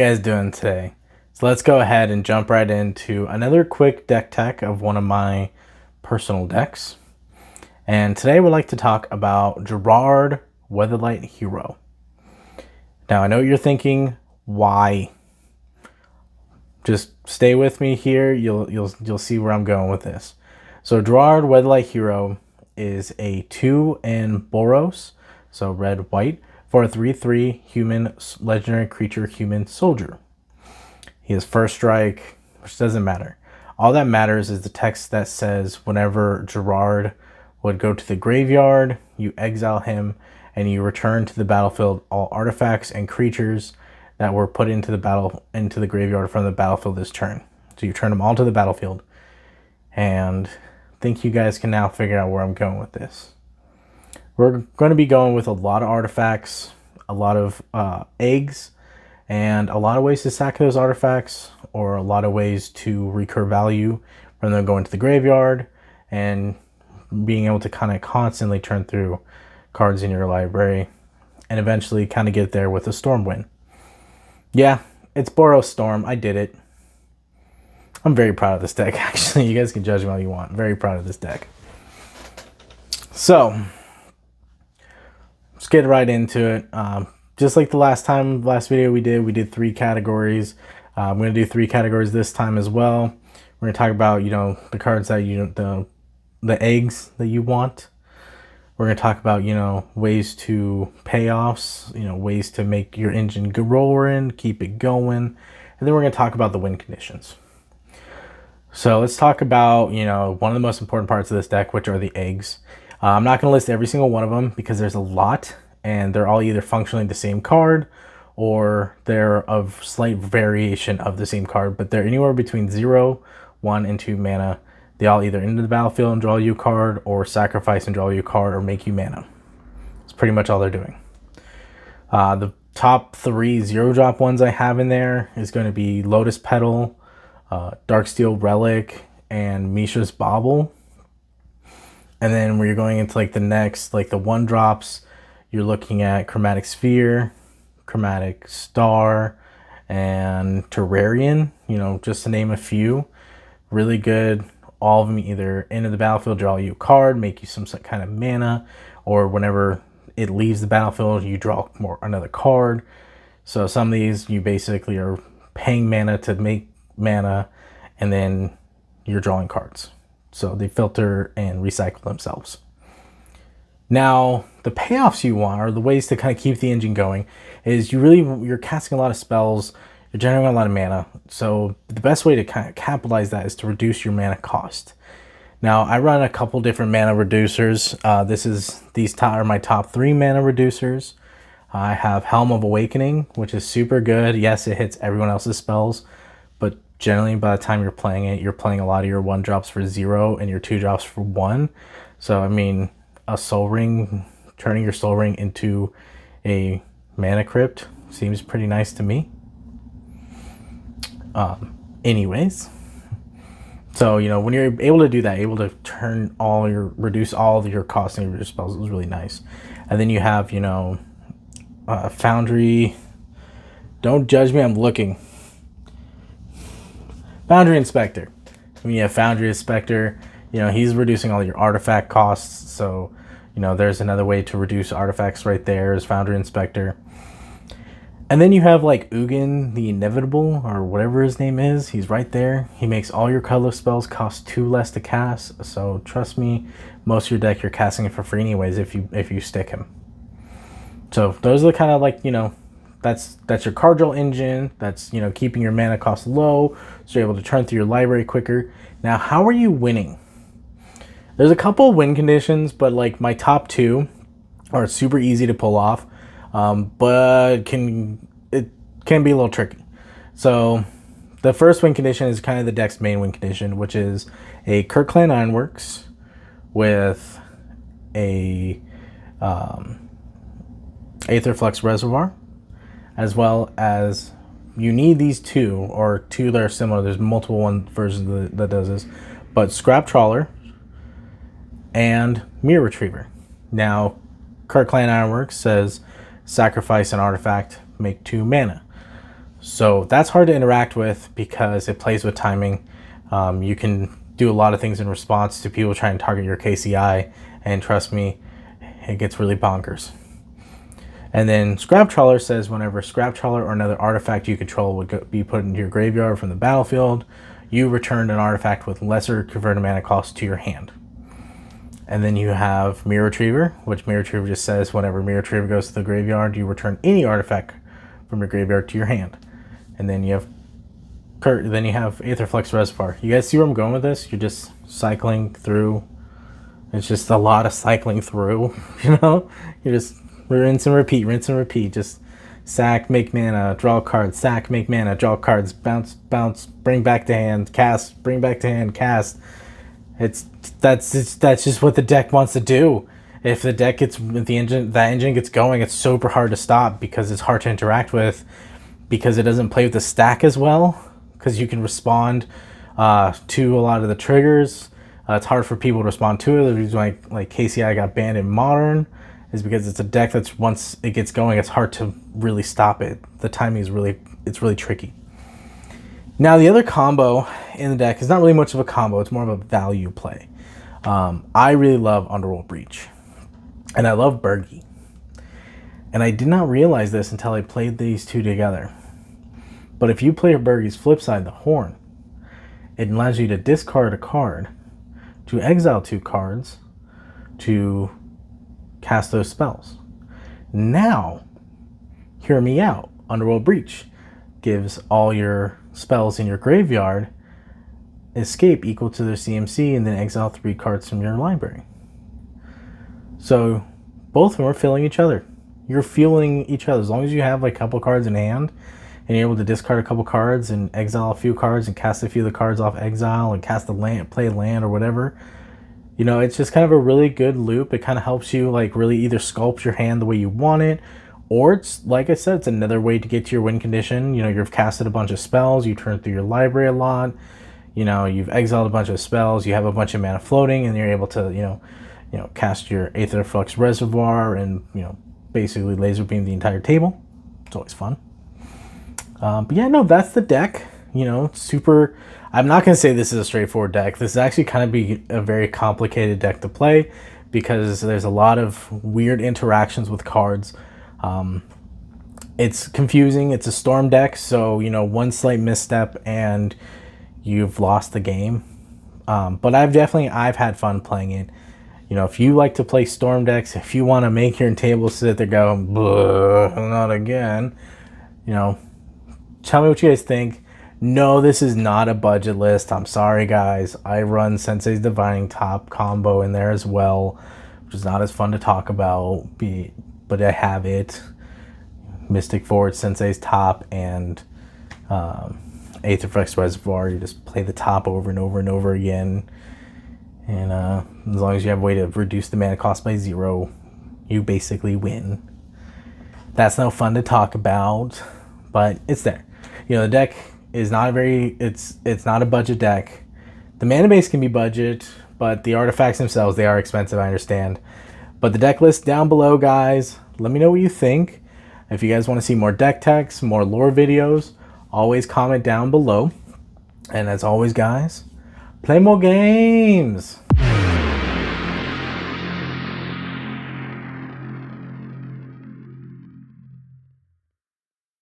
You guys doing today? So let's go ahead and jump right into another quick deck tech of one of my personal decks. And today we'd like to talk about Gerrard Weatherlight Hero. Now I know you're thinking, why? Just stay with me here. You'll see where I'm going with this. So Gerrard Weatherlight Hero is a 2 in Boros, so red white, for a 3/3 human legendary creature human soldier. He has first strike, which doesn't matter. All that matters is the text that says whenever Gerrard would go to the graveyard, you exile him and you return to the battlefield all artifacts and creatures that were put into the graveyard from the battlefield this turn. So you turn them all to the battlefield. And I think you guys can now figure out where I'm going with this. We're going to be going with a lot of artifacts, a lot of eggs, and a lot of ways to sack those artifacts, or a lot of ways to recur value from them going to the graveyard, and being able to kind of constantly turn through cards in your library, and eventually kind of get there with a Storm win. Yeah, it's Boros Storm. I did it. I'm very proud of this deck, actually. You guys can judge me all you want. I'm very proud of this deck. So, let's get right into it. Just like the last video we did 3 categories. I'm going to do 3 categories this time as well. We're going to talk about, the cards that the eggs that you want. We're going to talk about, ways to payoffs, ways to make your engine roaring, keep it going. And then we're going to talk about the win conditions. So let's talk about, one of the most important parts of this deck, which are the eggs. I'm not going to list every single one of them because there's a lot, and they're all either functionally the same card or they're of slight variation of the same card, but they're anywhere between 0, 1, and 2 mana. They all either enter the battlefield and draw you a card, or sacrifice and draw you a card, or make you mana. That's pretty much all they're doing. The top 3 0-drop ones I have in there is going to be Lotus Petal, Darksteel Relic, and Mishra's Bauble. And then when you're going into the next, the 1-drops, you're looking at Chromatic Sphere, Chromatic Star, and Terrarian, just to name a few. Really good. All of them either enter the battlefield, draw you a card, make you some kind of mana, or whenever it leaves the battlefield, you draw another card. So some of these, you basically are paying mana to make mana, and then you're drawing cards. So they filter and recycle themselves. Now, the payoffs you want, or the ways to kind of keep the engine going, is you're casting a lot of spells, you're generating a lot of mana. So the best way to kind of capitalize that is to reduce your mana cost. Now, I run a couple different mana reducers. These are my top 3 mana reducers. I have Helm of Awakening, which is super good. Yes, it hits everyone else's spells, but generally by the time you're playing it, you're playing a lot of your 1-drops for 0 and your 2-drops for 1. So, I mean, a Soul Ring, turning your Soul Ring into a Mana Crypt seems pretty nice to me. Anyways, so when you're able to do that, able to reduce all of your costs and your spells, is really nice. And then you have Foundry. Don't judge me, I'm looking. Foundry Inspector. When you have Foundry Inspector, he's reducing all your artifact costs. So there's another way to reduce artifacts right there, is Foundry Inspector. And then you have Ugin the Inevitable, or whatever his name is. He's right there. He makes all your colorless spells cost 2 less to cast. So trust me, most of your deck you're casting it for free anyways if you stick him. So those are the kind of that's your card draw engine. That's keeping your mana cost low, so you're able to turn through your library quicker. Now, how are you winning? There's a couple of win conditions, but my top 2 are super easy to pull off. But it can be a little tricky. So the first win condition is kind of the deck's main win condition, which is a Kirkland Ironworks with a Aetherflux Reservoir, as well as you need these 2 or 2 that are similar. There's multiple versions that does this, but Scrap Trawler and Mirror Retriever. Now, Kirkland Ironworks says sacrifice an artifact, make 2 mana. So that's hard to interact with because it plays with timing. You can do a lot of things in response to people trying to target your KCI, and trust me, it gets really bonkers. And then Scrap Trawler says whenever Scrap Trawler or another artifact you control would be put into your graveyard from the battlefield, you return an artifact with lesser converted mana cost to your hand. And then you have Mirror Retriever, which Mirror Retriever just says whenever Mirror Retriever goes to the graveyard, you return any artifact from your graveyard to your hand. And then you have Aetherflux Reservoir. You guys see where I'm going with this? You're just cycling through. It's just a lot of cycling through, you know? You just rinse and repeat. Just sack, make mana, draw cards, sack, make mana, draw cards, bounce, bring back to hand, cast, bring back to hand, cast. That's just what the deck wants to do. If the deck gets that engine gets going, it's super hard to stop because it's hard to interact with, because it doesn't play with the stack as well, because you can respond to a lot of the triggers. It's hard for people to respond to it. The reason why like KCI got banned in Modern is because it's a deck that's, once it gets going, it's hard to really stop it. The timing is really tricky. Now the other combo in the deck is not really much of a combo, it's more of a value play. I really love Underworld Breach, and I love Burgi. And I did not realize this until I played these two together. But if you play Burgi's flip side, the Horn, it allows you to discard a card, to exile 2 cards, to cast those spells. Now, hear me out. Underworld Breach gives all your spells in your graveyard escape equal to their CMC, and then exile 3 cards from your library. So both of them are filling each other. You're fueling each other. As long as you have like a couple cards in hand and you're able to discard a couple cards and exile a few cards and cast a few of the cards off exile and cast a land, play land or whatever, you know, it's just kind of a really good loop. It kind of helps you like really either sculpt your hand the way you want it, or it's, like I said, it's another way to get to your win condition. You know, you've casted a bunch of spells, you turn through your library a lot, you know, you've exiled a bunch of spells, you have a bunch of mana floating, and you're able to, you know, cast your Aetherflux Reservoir and, you know, basically laser beam the entire table. It's always fun. But yeah, no, that's the deck. You know, super. I'm not going to say this is a straightforward deck. This is actually kind of be a very complicated deck to play because there's a lot of weird interactions with cards. It's confusing. It's a Storm deck, so, you know, one slight misstep and you've lost the game. But I've had fun playing it. You know, if you like to play Storm decks, if you want to make your table sit there going, not again, you know, tell me what you guys think. No, this is not a budget list. I'm sorry, guys. I run Sensei's Divining Top combo in there as well, which is not as fun to talk about, but I have it. Mystic Forge, Sensei's Top, and Aetherflux Reservoir. You just play the top over and over and over again. And as long as you have a way to reduce the mana cost by 0, you basically win. That's no fun to talk about, but it's there. You know, the deck is not a very, it's not a budget deck. The mana base can be budget, but the artifacts themselves, they are expensive, I understand. But the deck list down below, guys, let me know what you think. If you guys want to see more deck techs, more lore videos, always comment down below. And as always, guys, play more games.